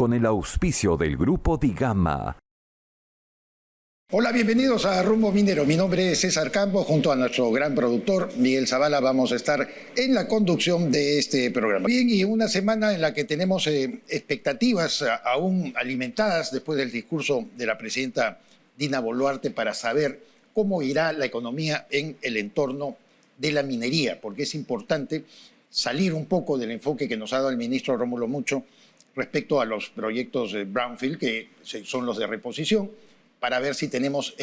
con el auspicio del Grupo Digama. Hola, bienvenidos a Rumbo Minero. Mi nombre es César Campos, junto a nuestro gran productor Miguel Zavala vamos a estar en la conducción de este programa. Bien, y una semana en la que tenemos expectativas aún alimentadas después del discurso de la presidenta Dina Boluarte para saber cómo irá la economía en el entorno de la minería, porque es importante salir un poco del enfoque que nos ha dado el ministro Rómulo Mucho respecto a los proyectos Brownfield, que son los de reposición, para ver si tenemos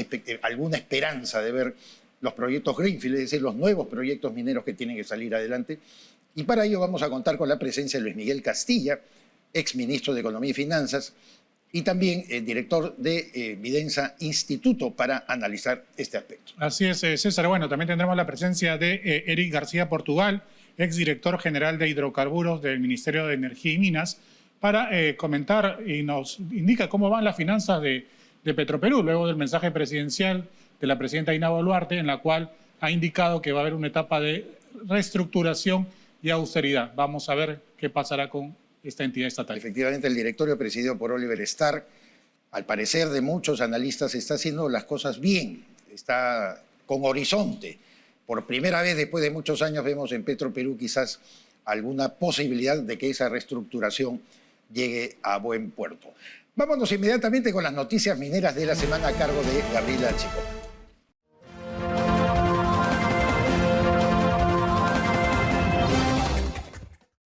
alguna esperanza de ver los proyectos Greenfield, es decir, los nuevos proyectos mineros que tienen que salir adelante. Y para ello vamos a contar con la presencia de Luis Miguel Castilla, exministro de Economía y Finanzas, y también director de Vidensa Instituto, para analizar este aspecto. Así es, César. Bueno, también tendremos la presencia de Eric García Portugal, exdirector general de Hidrocarburos del Ministerio de Energía y Minas, para comentar y nos indica cómo van las finanzas de Petroperú, luego del mensaje presidencial de la presidenta Dina Boluarte, en la cual ha indicado que va a haber una etapa de reestructuración y austeridad. Vamos a ver qué pasará con esta entidad estatal. Efectivamente, el directorio presidido por Oliver Starr, al parecer de muchos analistas, está haciendo las cosas bien, está con horizonte. Por primera vez después de muchos años vemos en Petroperú quizás alguna posibilidad de que esa reestructuración llegue a buen puerto. Vámonos inmediatamente con las noticias mineras de la semana a cargo de Gabriela Chico.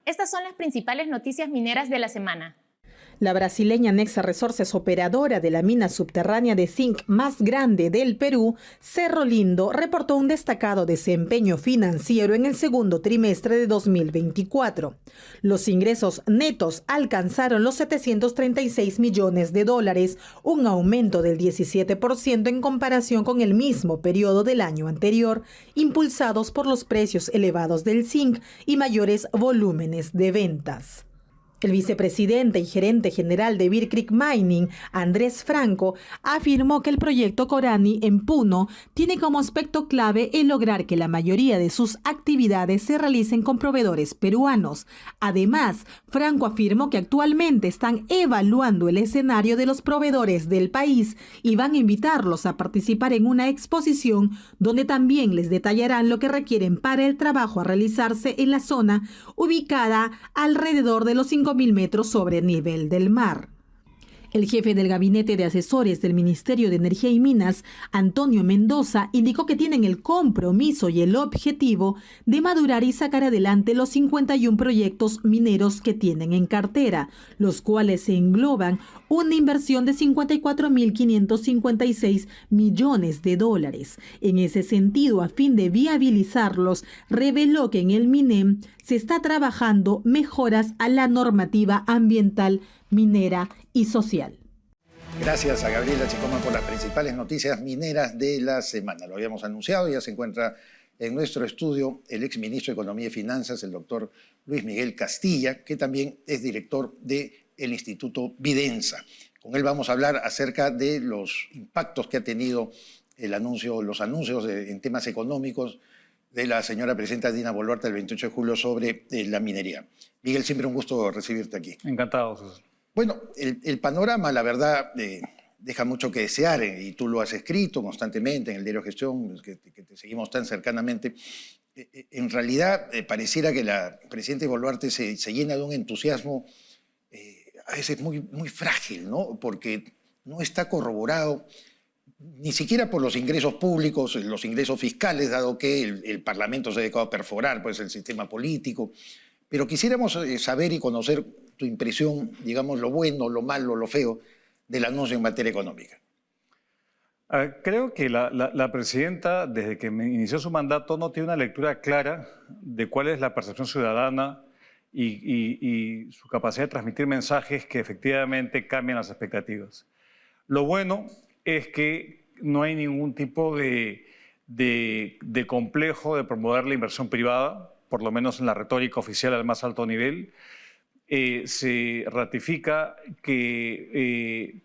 Estas son las principales noticias mineras de la semana. La brasileña Nexa Resources, operadora de la mina subterránea de zinc más grande del Perú, Cerro Lindo, reportó un destacado desempeño financiero en el segundo trimestre de 2024. Los ingresos netos alcanzaron los $736 millones, un aumento del 17% en comparación con el mismo periodo del año anterior, impulsados por los precios elevados del zinc y mayores volúmenes de ventas. El vicepresidente y gerente general de Bear Creek Mining, Andrés Franco, afirmó que el proyecto Corani en Puno tiene como aspecto clave el lograr que la mayoría de sus actividades se realicen con proveedores peruanos. Además, Franco afirmó que actualmente están evaluando el escenario de los proveedores del país y van a invitarlos a participar en una exposición donde también les detallarán lo que requieren para el trabajo a realizarse en la zona ubicada alrededor de los 5.000 metros sobre el nivel del mar. El jefe del gabinete de asesores del Ministerio de Energía y Minas, Antonio Mendoza, indicó que tienen el compromiso y el objetivo de madurar y sacar adelante los 51 proyectos mineros que tienen en cartera, los cuales se engloban una inversión de $54.556 millones. En ese sentido, a fin de viabilizarlos, reveló que en el MINEM se está trabajando mejoras a la normativa ambiental, minera y social. Gracias a Gabriela Chicoma por las principales noticias mineras de la semana. Lo habíamos anunciado, ya se encuentra en nuestro estudio el exministro de Economía y Finanzas, el doctor Luis Miguel Castilla, que también es director del Instituto Vidensa. Con él vamos a hablar acerca de los impactos que ha tenido los anuncios en temas económicos de la señora presidenta Dina Boluarte el 28 de julio sobre la minería. Miguel, siempre un gusto recibirte aquí. Encantado, César. Bueno, el panorama, la verdad, deja mucho que desear, y tú lo has escrito constantemente en el diario Gestión, que te seguimos tan cercanamente. En realidad, pareciera que la presidenta Boluarte se llena de un entusiasmo a veces muy, muy frágil, ¿no? Porque no está corroborado ni siquiera por los ingresos públicos, los ingresos fiscales, dado que el Parlamento se ha dedicado a perforar pues, el sistema político. Pero quisiéramos saber y conocer tu impresión, digamos, lo bueno, lo malo, lo feo del anuncio en materia económica. Creo que la presidenta, desde que inició su mandato, no tiene una lectura clara de cuál es la percepción ciudadana y su capacidad de transmitir mensajes que efectivamente cambian las expectativas. Lo bueno es que no hay ningún tipo de complejo de promover la inversión privada, por lo menos en la retórica oficial al más alto nivel. Se ratifica que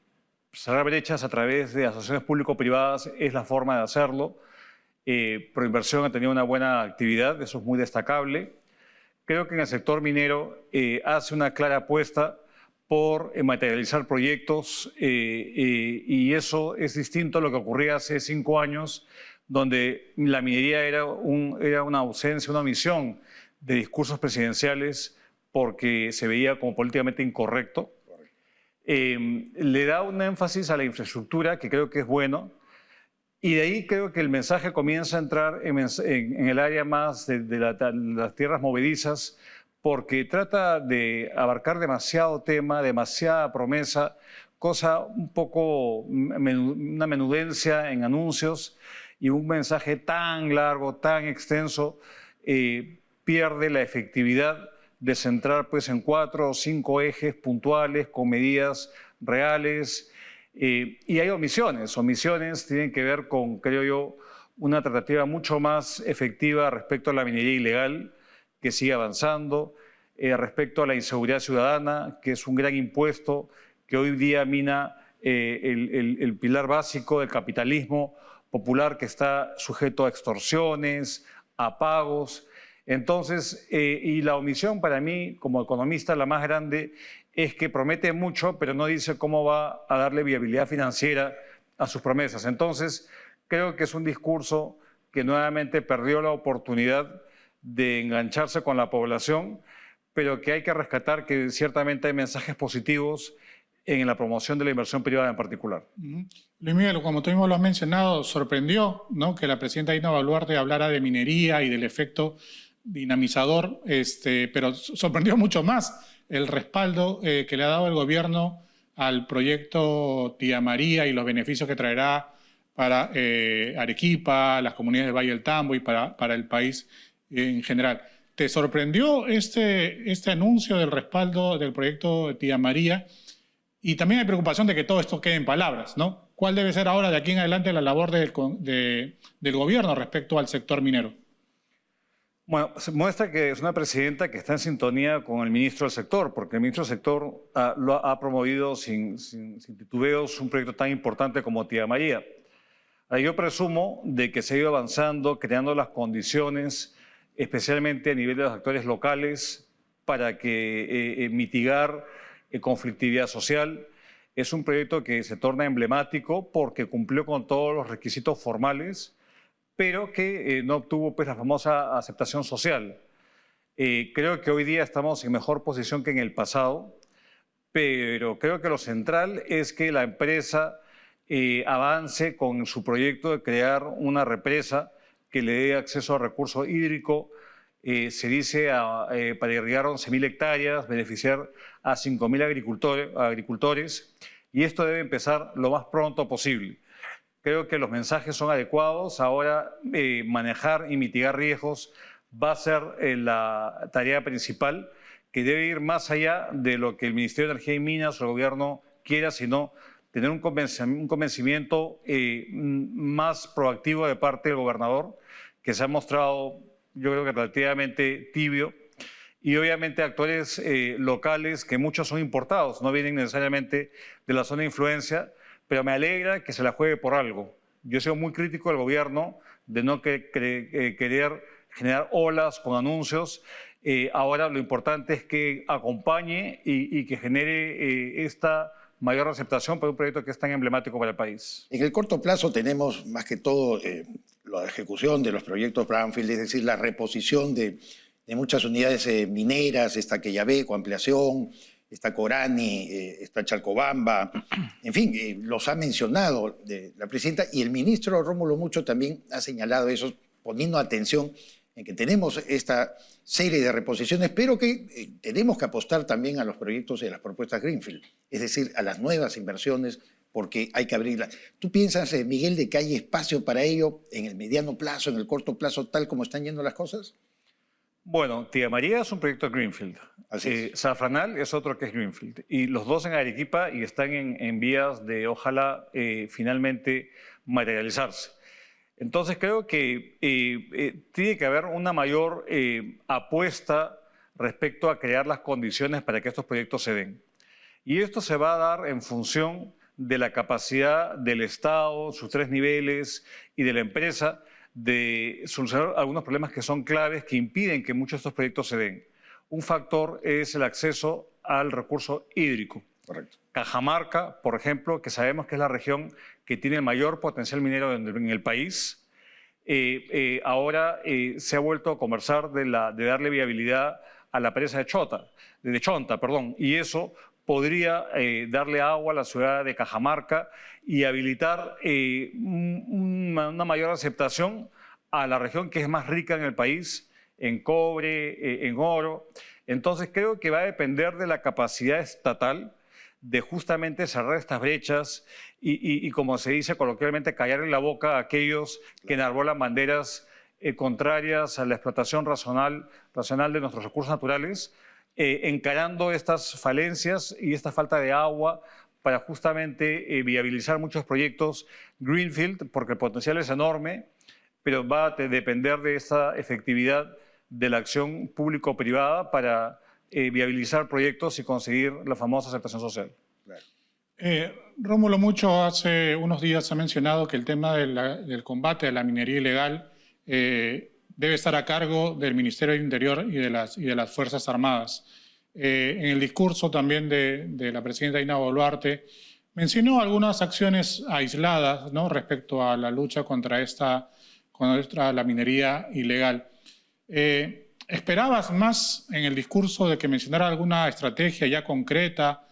cerrar brechas a través de asociaciones público-privadas es la forma de hacerlo. Proinversión ha tenido una buena actividad, eso es muy destacable. Creo que en el sector minero hace una clara apuesta por materializar proyectos y eso es distinto a lo que ocurría hace 5 años, donde la minería era una ausencia, una omisión de discursos presidenciales porque se veía como políticamente incorrecto. Le da un énfasis a la infraestructura que creo que es bueno y de ahí creo que el mensaje comienza a entrar en el área más de las tierras movedizas, porque trata de abarcar demasiado tema, demasiada promesa, cosa un poco, una menudencia en anuncios y un mensaje tan largo, tan extenso, pierde la efectividad de centrar pues, en 4 o 5 ejes puntuales con medidas reales. Y hay omisiones. Omisiones tienen que ver con, creo yo, una tratativa mucho más efectiva respecto a la minería ilegal, que sigue avanzando, respecto a la inseguridad ciudadana, que es un gran impuesto que hoy día mina el pilar básico del capitalismo popular que está sujeto a extorsiones, a pagos. Entonces, y la omisión para mí, como economista, la más grande, es que promete mucho, pero no dice cómo va a darle viabilidad financiera a sus promesas. Entonces, creo que es un discurso que nuevamente perdió la oportunidad de engancharse con la población, pero que hay que rescatar que ciertamente hay mensajes positivos en la promoción de la inversión privada en particular. Luis Miguel, como tú mismo lo has mencionado, sorprendió, ¿no?, que la presidenta Dina Boluarte hablara de minería y del efecto dinamizador, pero sorprendió mucho más el respaldo que le ha dado el gobierno al proyecto Tía María y los beneficios que traerá para Arequipa, las comunidades del Valle del Tambo y para el país en general. ¿Te sorprendió este anuncio del respaldo del proyecto Tía María? Y también hay preocupación de que todo esto quede en palabras, ¿no? ¿Cuál debe ser ahora de aquí en adelante la labor del gobierno respecto al sector minero? Bueno, se muestra que es una presidenta que está en sintonía con el ministro del sector, porque el ministro del sector ha promovido sin titubeos un proyecto tan importante como Tía María. Yo presumo de que se ha ido avanzando, creando las condiciones, especialmente a nivel de los actores locales, para que mitigar conflictividad social. Es un proyecto que se torna emblemático porque cumplió con todos los requisitos formales, pero que no obtuvo pues, la famosa aceptación social. Creo que hoy día estamos en mejor posición que en el pasado, pero creo que lo central es que la empresa avance con su proyecto de crear una represa que le dé acceso a recurso hídrico, se dice para irrigar 11.000 hectáreas, beneficiar a 5.000 agricultores, y esto debe empezar lo más pronto posible. Creo que los mensajes son adecuados. Ahora manejar y mitigar riesgos va a ser la tarea principal, que debe ir más allá de lo que el Ministerio de Energía y Minas o el gobierno quiera, sino tener un convencimiento más proactivo de parte del gobernador, que se ha mostrado, yo creo que relativamente tibio, y obviamente actores locales que muchos son importados, no vienen necesariamente de la zona de influencia, pero me alegra que se la juegue por algo. Yo he sido muy crítico del gobierno de no querer generar olas con anuncios. Ahora lo importante es que acompañe y que genere esta mayor aceptación para un proyecto que es tan emblemático para el país. En el corto plazo tenemos más que todo la ejecución de los proyectos Brownfield, es decir, la reposición de muchas unidades mineras, esta Quellaveco, ampliación, está Corani, está Chalcobamba, en fin, los ha mencionado la presidenta, y el ministro Rómulo Mucho también ha señalado eso, poniendo atención en que tenemos esta serie de reposiciones, pero que tenemos que apostar también a los proyectos y a las propuestas Greenfield, es decir, a las nuevas inversiones, porque hay que abrirlas. ¿Tú piensas, Miguel, de que hay espacio para ello en el mediano plazo, en el corto plazo, tal como están yendo las cosas? Bueno, Tía María es un proyecto Greenfield. Zafranal es otro que es Greenfield. Y los dos en Arequipa y están en vías de, ojalá, finalmente materializarse. Entonces creo que tiene que haber una mayor apuesta respecto a crear las condiciones para que estos proyectos se den. Y esto se va a dar en función de la capacidad del Estado, sus 3 niveles, y de la empresa, de solucionar algunos problemas que son claves, que impiden que muchos de estos proyectos se den. Un factor es el acceso al recurso hídrico. Correcto. Cajamarca, por ejemplo, que sabemos que es la región que tiene el mayor potencial minero en el país, ahora se ha vuelto a conversar de darle viabilidad a la presa de Chonta, y eso podría darle agua a la ciudad de Cajamarca y habilitar una mayor aceptación a la región que es más rica en el país, en cobre, en oro. Entonces creo que va a depender de la capacidad estatal de justamente cerrar estas brechas y como se dice coloquialmente, callarle la boca a aquellos que enarbolan banderas contrarias a la explotación racional de nuestros recursos naturales, encarando estas falencias y esta falta de agua para justamente viabilizar muchos proyectos greenfield, porque el potencial es enorme, pero va a depender de esa efectividad de la acción público-privada para viabilizar proyectos y conseguir la famosa aceptación social. Rómulo, mucho hace unos días ha mencionado que el tema del combate a la minería ilegal debe estar a cargo del Ministerio del Interior y de las Fuerzas Armadas. En el discurso también de la presidenta Dina Boluarte mencionó algunas acciones aisladas, ¿no?, respecto a la lucha contra la minería ilegal. ¿Esperabas más en el discurso de que mencionara alguna estrategia ya concreta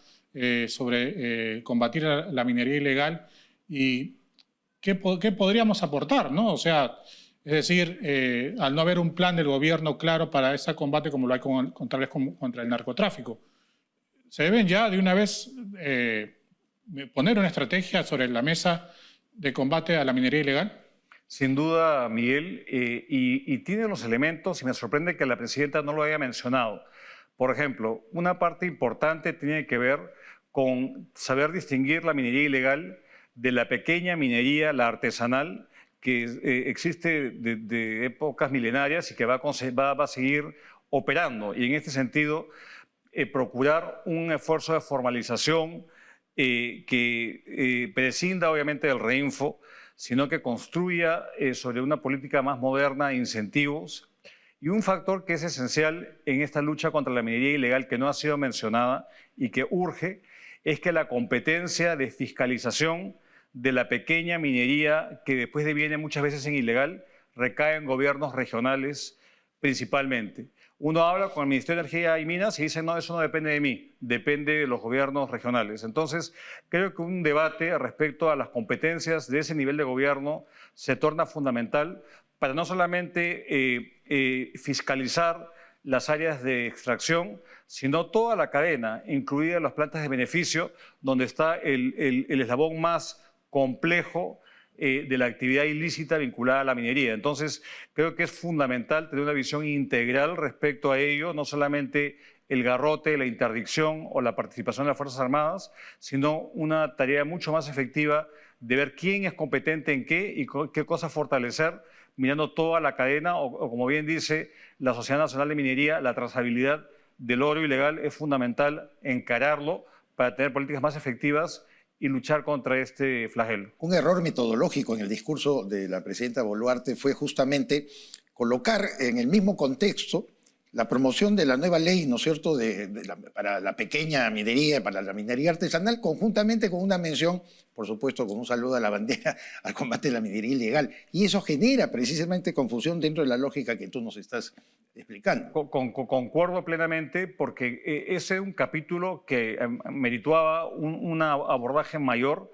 sobre combatir la minería ilegal? ¿Y qué podríamos aportar, ¿no? O sea, es decir, al no haber un plan del gobierno claro para ese combate como lo hay contra el narcotráfico, ¿se deben ya de una vez poner una estrategia sobre la mesa de combate a la minería ilegal? Sin duda, Miguel, y tiene los elementos, y me sorprende que la presidenta no lo haya mencionado. Por ejemplo, una parte importante tiene que ver con saber distinguir la minería ilegal de la pequeña minería, la artesanal, que existe de épocas milenarias y que va a seguir operando. Y en este sentido, procurar un esfuerzo de formalización que prescinda obviamente del reinfo, sino que construya sobre una política más moderna de incentivos. Y un factor que es esencial en esta lucha contra la minería ilegal que no ha sido mencionada y que urge es que la competencia de fiscalización de la pequeña minería, que después deviene muchas veces en ilegal, recae en gobiernos regionales principalmente. Uno habla con el Ministerio de Energía y Minas y dice, no, eso no depende de mí, depende de los gobiernos regionales. Entonces, creo que un debate respecto a las competencias de ese nivel de gobierno se torna fundamental para no solamente fiscalizar las áreas de extracción, sino toda la cadena, incluidas las plantas de beneficio, donde está el eslabón más complejo de la actividad ilícita vinculada a la minería. Entonces, creo que es fundamental tener una visión integral respecto a ello, no solamente el garrote, la interdicción o la participación de las Fuerzas Armadas, sino una tarea mucho más efectiva de ver quién es competente en qué y qué cosas fortalecer, mirando toda la cadena, o como bien dice la Sociedad Nacional de Minería, la trazabilidad del oro ilegal es fundamental encararlo para tener políticas más efectivas y luchar contra este flagelo. Un error metodológico en el discurso de la presidenta Boluarte fue justamente colocar en el mismo contexto la promoción de la nueva ley, ¿no es cierto?, para la pequeña minería, para la minería artesanal, conjuntamente con una mención, por supuesto, con un saludo a la bandera, al combate de la minería ilegal. Y eso genera precisamente confusión dentro de la lógica que tú nos estás explicando. Concuerdo plenamente, porque ese es un capítulo que merituaba un abordaje mayor,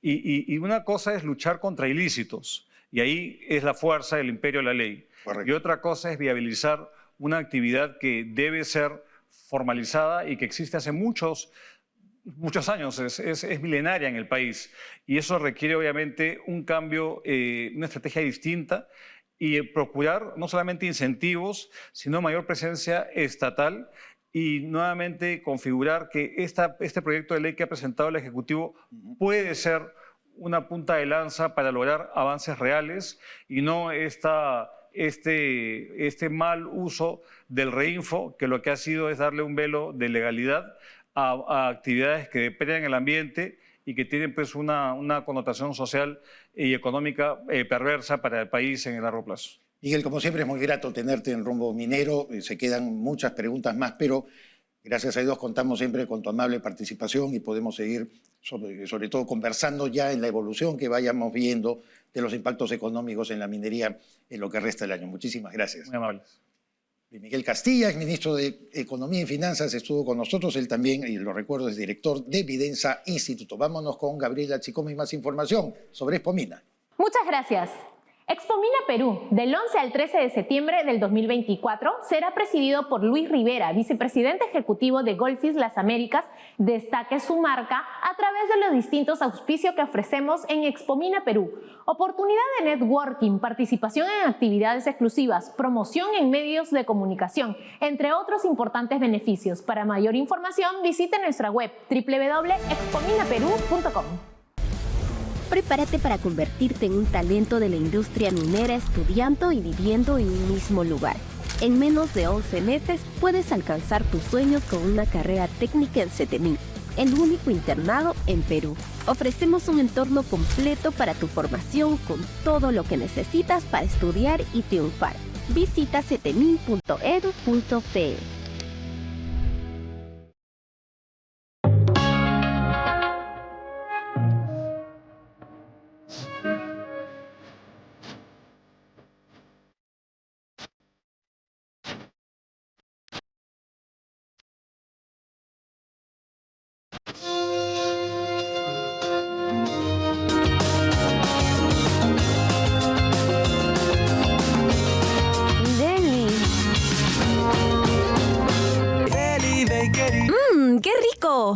y una cosa es luchar contra ilícitos, y ahí es la fuerza del imperio de la ley. Correcto. Y otra cosa es viabilizar una actividad que debe ser formalizada y que existe hace muchos años, es milenaria en el país. Y eso requiere obviamente un cambio, una estrategia distinta y procurar no solamente incentivos, sino mayor presencia estatal y nuevamente configurar que este proyecto de ley que ha presentado el Ejecutivo puede ser una punta de lanza para lograr avances reales y no este mal uso del reinfo, que lo que ha sido es darle un velo de legalidad a actividades que depredan el ambiente y que tienen pues una connotación social y económica perversa para el país en el largo plazo. Miguel, como siempre es muy grato tenerte en Rumbo Minero, se quedan muchas preguntas más, pero Gracias a Dios contamos siempre con tu amable participación y podemos seguir sobre todo conversando ya en la evolución que vayamos viendo de los impactos económicos en la minería en lo que resta del año. Muchísimas gracias. Muy amables. Miguel Castilla, ministro de Economía y Finanzas, estuvo con nosotros. Él también, y lo recuerdo, es director de Vidensa Instituto. Vámonos con Gabriela Chicomi, más información sobre Expomina. Muchas gracias. Expomina Perú, del 11 al 13 de septiembre del 2024, será presidido por Luis Rivera, vicepresidente ejecutivo de Goldfish Las Américas. Destaque su marca a través de los distintos auspicios que ofrecemos en Expomina Perú. Oportunidad de networking, participación en actividades exclusivas, promoción en medios de comunicación, entre otros importantes beneficios. Para mayor información, visite nuestra web www.expominaperú.com. Prepárate para convertirte en un talento de la industria minera estudiando y viviendo en un mismo lugar. En menos de 11 meses puedes alcanzar tus sueños con una carrera técnica en CETEMIN, el único internado en Perú. Ofrecemos un entorno completo para tu formación con todo lo que necesitas para estudiar y triunfar. Visita cetemin.edu.pe.